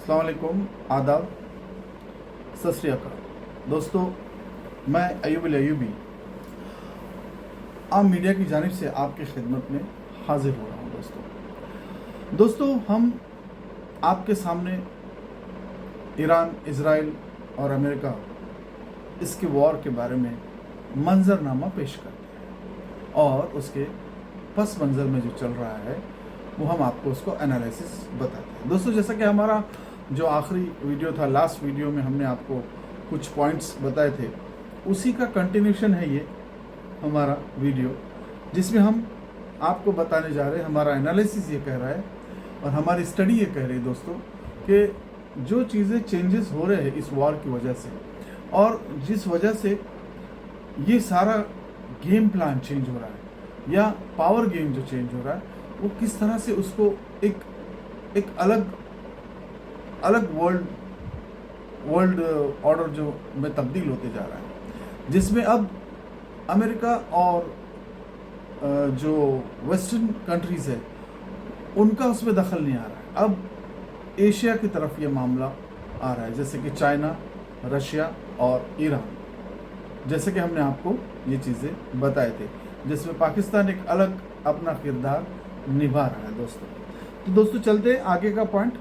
अस्सलाम वालेकुम, आदाब, सत श्री अकाल। दोस्तों, मैं अयूब अयूबी आम मीडिया की जानिब से आपकी खिदमत में हाजिर हो रहा हूँ। दोस्तों, हम आपके सामने ईरान, इजराइल और अमेरिका इसके वॉर के बारे में मंजरनामा पेश करते हैं और उसके पस मंज़र में जो चल रहा है वो हम आपको उसको एनालिसिस बताते हैं। दोस्तों, जैसा कि हमारा जो आखिरी वीडियो था, लास्ट वीडियो में हमने आपको कुछ पॉइंट्स बताए थे, उसी का कंटिन्यूशन है ये हमारा वीडियो, जिसमें हम आपको बताने जा रहे हैं, हमारा एनालिसिस ये कह रहा है और हमारी स्टडी ये कह रही है दोस्तों कि जो चीज़ें चेंजेस हो रहे हैं इस वॉर की वजह से और जिस वजह से ये सारा गेम प्लान चेंज हो रहा है या पावर गेम जो चेंज हो रहा है, वो किस तरह से उसको एक अलग वर्ल्ड ऑर्डर जो में तब्दील होते जा रहा है, जिसमें अब अमेरिका और जो वेस्टर्न कंट्रीज़ है उनका उसमें दखल नहीं आ रहा है। अब एशिया की तरफ ये मामला आ रहा है, जैसे कि चाइना, रशिया और ईरान, जैसे कि हमने आपको ये चीज़ें बताए थे, जिसमें पाकिस्तान एक अलग अपना किरदार निभा रहा है। दोस्तों चलते हैं आगे का पॉइंट।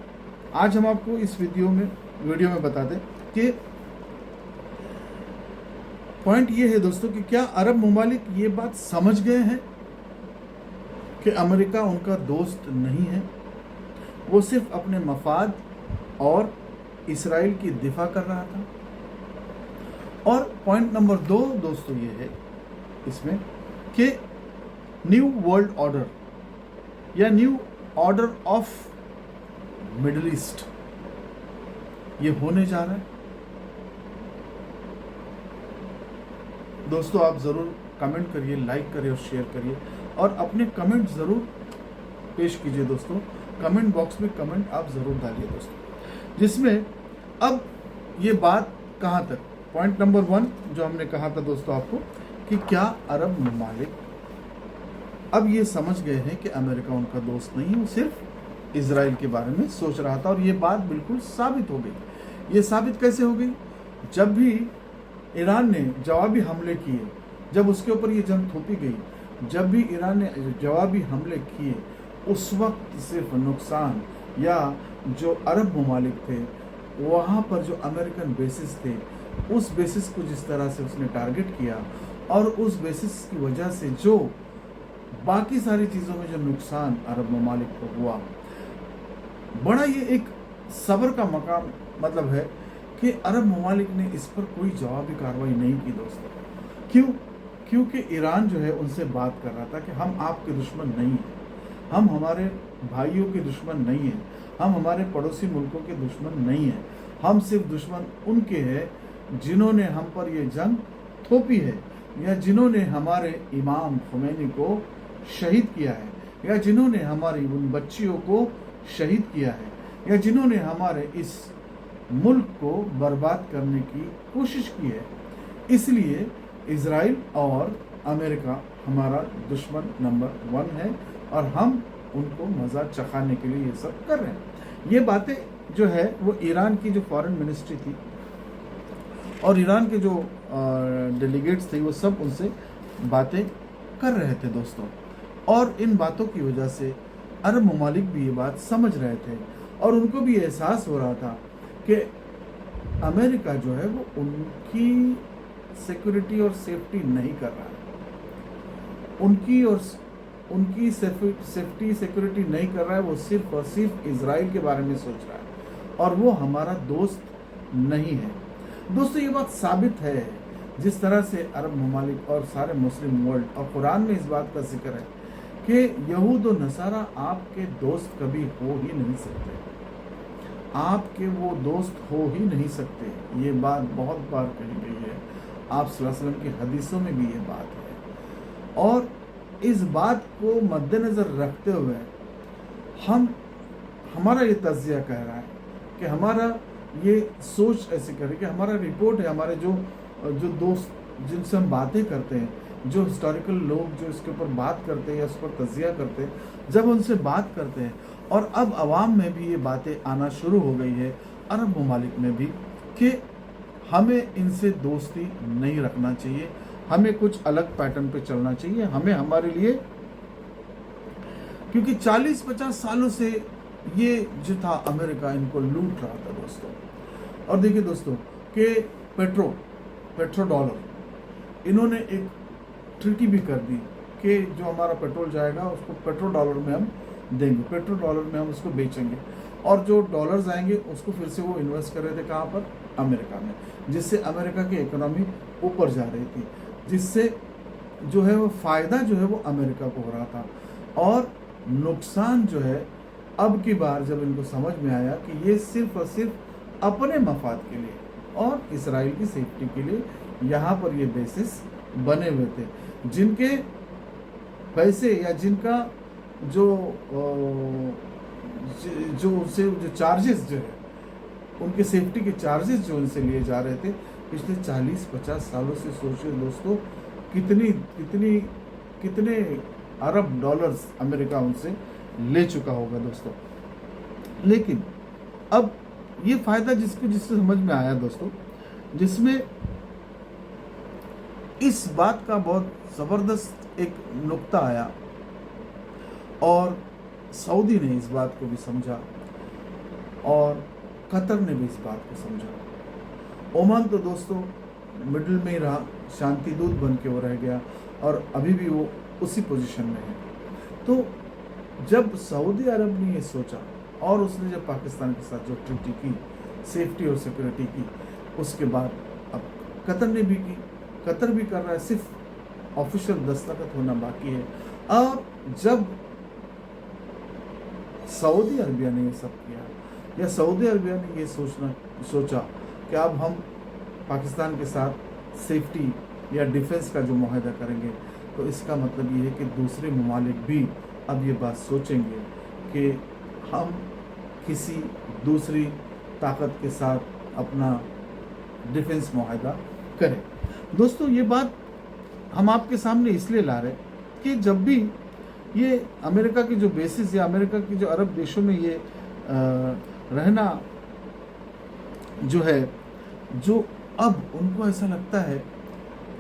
आज हम आपको इस वीडियो में बता दें कि पॉइंट ये है दोस्तों कि क्या अरब ममालिक ये बात समझ गए हैं कि अमेरिका उनका दोस्त नहीं है, वो सिर्फ अपने मफाद और इसराइल की दिफा कर रहा था। और पॉइंट नंबर 2 दोस्तों ये है इसमें कि न्यू वर्ल्ड ऑर्डर या new order of middle east ये होने जा रहा है। दोस्तों, आप ज़रूर कमेंट करिए, लाइक करिए और शेयर करिए और अपने कमेंट ज़रूर पेश कीजिए। दोस्तों, कमेंट बॉक्स में कमेंट आप ज़रूर डालिए दोस्तों, जिसमें अब ये बात कहाँ तक, पॉइंट नंबर 1 जो हमने कहा था दोस्तों आपको कि क्या अरब ममालिक अब ये समझ गए हैं कि अमेरिका उनका दोस्त नहीं है, वो सिर्फ इजराइल के बारे में सोच रहा था। और ये बात बिल्कुल साबित हो गई। ये साबित कैसे हो गई? जब भी ईरान ने जवाबी हमले किए, जब उसके ऊपर ये जंग थोपी गई, जब भी ईरान ने जवाबी हमले किए, उस वक्त सिर्फ नुकसान या जो अरब ममालिक थे वहाँ पर जो अमेरिकन बेसिस थे, उस बेसिस को जिस तरह से उसने टारगेट किया और उस बेसिस की वजह से जो बाकी सारी चीज़ों में जो नुकसान अरब ममालिक को हुआ, बड़ा ये एक सब्र का मकाम मतलब है कि अरब ममालिक ने इस पर कोई जवाबी कार्रवाई नहीं की दोस्तों। क्यों? क्योंकि ईरान जो है उनसे बात कर रहा था कि हम आपके दुश्मन नहीं हैं, हम हमारे भाइयों के दुश्मन नहीं हैं, हम हमारे पड़ोसी मुल्कों के दुश्मन नहीं हैं, हम सिर्फ दुश्मन उनके हैं जिन्होंने हम पर ये जंग थोपी है या जिन्होंने हमारे इमाम खुमैनी को शहीद किया है या जिन्होंने हमारी उन बच्चियों को शहीद किया है या जिन्होंने हमारे इस मुल्क को बर्बाद करने की कोशिश की है। इसलिए इजराइल और अमेरिका हमारा दुश्मन नंबर 1 है और हम उनको मज़ा चखाने के लिए ये सब कर रहे हैं। ये बातें जो है वो ईरान की जो फॉरेन मिनिस्ट्री थी और ईरान के जो डेलीगेट्स थे वो सब उनसे बातें कर रहे थे दोस्तों। और इन बातों की वजह से अरब ममालिक भी ये बात समझ रहे थे और उनको भी एहसास हो रहा था कि अमेरिका जो है वो उनकी सिक्योरिटी और सेफ्टी नहीं कर रहा है, उनकी सेफ्टी सिक्योरिटी नहीं कर रहा है, वो सिर्फ और सिर्फ इजराइल के बारे में सोच रहा है और वो हमारा दोस्त नहीं है। दोस्तों, ये बात साबित है जिस तरह से अरब ममालिक और सारे मुस्लिम वर्ल्ड और कुरान में इस बात का जिक्र है कि यहूद और नसारा आपके दोस्त कभी हो ही नहीं सकते, आपके वो दोस्त हो ही नहीं सकते। ये बात बहुत बार कही गई है, आप सल्लल्लाहु अलैहि वसल्लम की हदीसों में भी ये बात है। और इस बात को मद्देनज़र रखते हुए हमारा ये तज़्किया कह रहा है कि हमारा ये सोच ऐसे करे कि हमारा रिपोर्ट है, हमारे जो दोस्त जिनसे हम बातें करते हैं जो हिस्टोरिकल लोग जो इसके ऊपर बात करते हैं या उस पर तजिया करते हैं, जब उनसे बात करते हैं, और अब आवाम में भी ये बातें आना शुरू हो गई है, अरब ममालिक में भी, कि हमें इनसे दोस्ती नहीं रखना चाहिए, हमें कुछ अलग पैटर्न पे चलना चाहिए, हमें हमारे लिए, क्योंकि 40-50 सालों से ये जो था अमेरिका इनको लूट रहा था दोस्तों। और देखिए दोस्तों कि पेट्रो डॉलर इन्होंने एक ट्रिकी भी कर दी कि जो हमारा पेट्रोल जाएगा उसको पेट्रो डॉलर में हम देंगे, पेट्रो डॉलर में हम उसको बेचेंगे, और जो डॉलर्स आएंगे उसको फिर से वो इन्वेस्ट कर रहे थे कहाँ पर, अमेरिका में, जिससे अमेरिका की इकोनॉमी ऊपर जा रही थी, जिससे जो है वो फ़ायदा जो है वो अमेरिका को हो रहा था, और नुकसान जो है अब की बार जब इनको समझ में आया कि ये सिर्फ और सिर्फ अपने मफाद के लिए और इसराइल की सेफ्टी के लिए यहाँ पर ये बेसिस बने हुए थे, जिनके पैसे या जिनका जो उनसे जो चार्जेस जो है, उनके सेफ्टी के चार्जेस जो उनसे लिए जा रहे थे पिछले 40-50 सालों से, सोचिए दोस्तों कितने अरब डॉलर्स अमेरिका उनसे ले चुका होगा दोस्तों। लेकिन अब ये फायदा जिससे समझ में आया दोस्तों, जिसमें इस बात का बहुत ज़बरदस्त एक नुक्ता आया, और सऊदी ने इस बात को भी समझा और कतर ने भी इस बात को समझा। ओमान तो दोस्तों मिडिल में ही रहा, शांति दूत बन के वो रह गया, और अभी भी वो उसी पोजीशन में है। तो जब सऊदी अरब ने ये सोचा, और उसने जब पाकिस्तान के साथ जो ट्रीटी की, सेफ्टी और सिक्योरिटी की, उसके बाद अब कतर ने भी की, कतर भी कर रहा है, सिर्फ ऑफिशियल दस्तखत होना बाकी है। और जब सऊदी अरबिया ने ये सब किया, या सऊदी अरबिया ने ये सोचा कि अब हम पाकिस्तान के साथ सेफ्टी या डिफेंस का जो मुआहदा करेंगे, तो इसका मतलब ये है कि दूसरे ममालिक भी अब ये बात सोचेंगे कि हम किसी दूसरी ताकत के साथ अपना डिफेंस मुआहदा करें। दोस्तों ये बात हम आपके सामने इसलिए ला रहे कि जब भी ये अमेरिका की जो बेसिस या अमेरिका की जो अरब देशों में ये रहना जो है, जो अब उनको ऐसा लगता है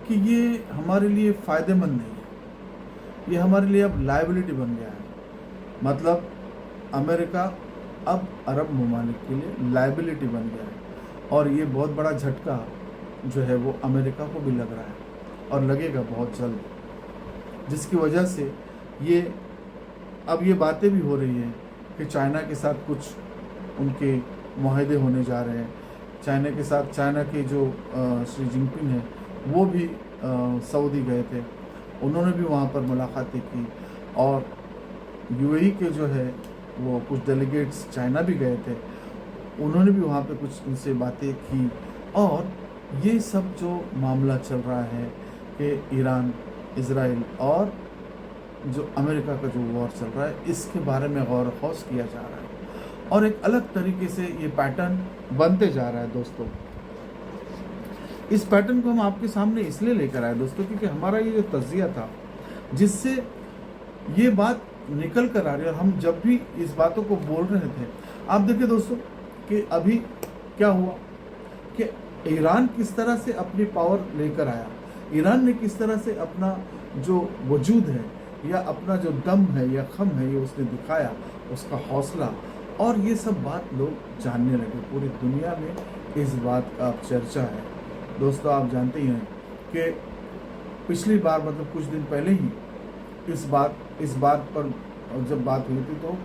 कि ये हमारे लिए फ़ायदेमंद नहीं है, ये हमारे लिए अब लायबिलिटी बन गया है। मतलब अमेरिका अब अरब ममालिक के लिए लायबिलिटी बन गया है, और ये बहुत बड़ा झटका जो है वो अमेरिका को भी लग रहा है, और लगेगा बहुत जल्द, जिसकी वजह से ये अब ये बातें भी हो रही हैं कि चाइना के साथ कुछ उनके मुआहदे होने जा रहे हैं। चाइना के साथ, चाइना के जो शी जिनपिंग हैं वो भी सऊदी गए थे, उन्होंने भी वहाँ पर मुलाकातें की, और यूएई के जो है वो कुछ डेलीगेट्स चाइना भी गए थे, उन्होंने भी वहाँ पे कुछ उनसे बातें की। और ये सब जो मामला चल रहा है कि ईरान, इजराइल और जो अमेरिका का जो वॉर चल रहा है, इसके बारे में गौर ख़ौस किया जा रहा है, और एक अलग तरीके से ये पैटर्न बनते जा रहा है दोस्तों। इस पैटर्न को हम आपके सामने इसलिए लेकर आए दोस्तों, क्योंकि हमारा ये जो तज्जिया था, जिससे ये बात निकल कर आ रही है, और हम जब भी इस बातों को बोल रहे थे, आप देखिए दोस्तों कि अभी क्या हुआ कि ईरान किस तरह से अपनी पावर लेकर आया, ईरान ने किस तरह से अपना जो वजूद है या अपना जो दम है या खम है, ये उसने दिखाया, उसका हौसला, और ये सब बात लोग जानने लगे। पूरी दुनिया में इस बात का अब चर्चा है दोस्तों। आप जानते ही हैं कि पिछली बार, मतलब कुछ दिन पहले ही इस बात पर जब बात हुई थी, तो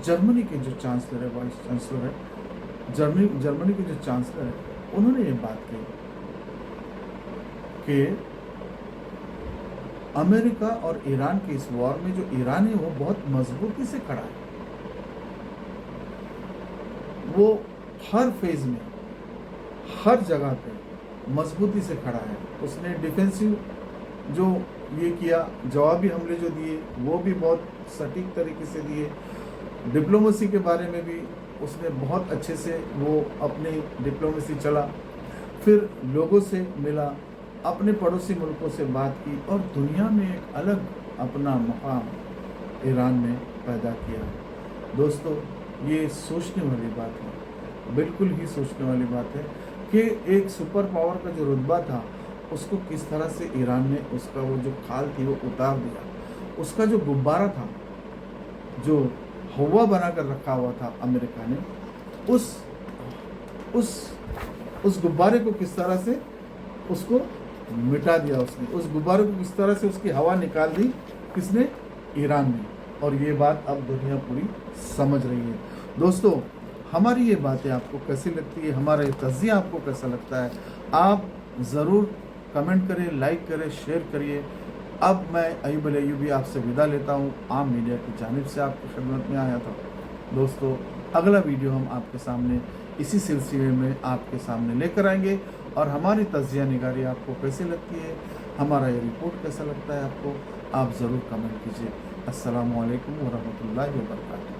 जर्मनी के जो चांसलर है, वाइस चांसलर है, जर्मनी के जो चांसलर है, उन्होंने ये बात कही कि अमेरिका और ईरान के इस वॉर में जो ईरान है वो बहुत मजबूती से खड़ा है, वो हर फेज में, हर जगह पे मजबूती से खड़ा है। उसने डिफेंसिव जो ये किया, जवाबी हमले जो दिए वो भी बहुत सटीक तरीके से दिए। डिप्लोमेसी के बारे में भी उसने बहुत अच्छे से वो अपनी डिप्लोमेसी चला, फिर लोगों से मिला, अपने पड़ोसी मुल्कों से बात की और दुनिया में एक अलग अपना मकाम ईरान ने पैदा किया। दोस्तों, ये सोचने वाली बात है, बिल्कुल ही सोचने वाली बात है कि एक सुपर पावर का जो रुतबा था उसको किस तरह से ईरान ने उसका वो जो खाल थी वो उतार दिया। उसका जो गुब्बारा था, जो हवा बनाकर रखा हुआ था अमेरिका ने, उस गुब्बारे को किस तरह से उसको मिटा दिया उसने। उस गुब्बारे को किस तरह से उसकी हवा निकाल दी, किसने? ईरान ने। और ये बात अब दुनिया पूरी समझ रही है। दोस्तों, हमारी ये बातें आपको कैसी लगती है, हमारा ये तज़िया आपको कैसा लगता है, आप ज़रूर कमेंट करें, लाइक करें, शेयर करिए। अब मैं अयूब अल अयूबी आपसे विदा लेता हूँ। आम मीडिया की जानिब से आपकी खिदमत में आया था। दोस्तों, अगला वीडियो हम आपके सामने इसी सिलसिले में आपके सामने लेकर आएंगे। और हमारी तज़िया निगारी आपको कैसी लगती है, हमारा ये रिपोर्ट कैसा लगता है आपको, आप ज़रूर कमेंट कीजिए। अस्सलामु अलैकुम व रहमतुल्लाहि व बरकातहू।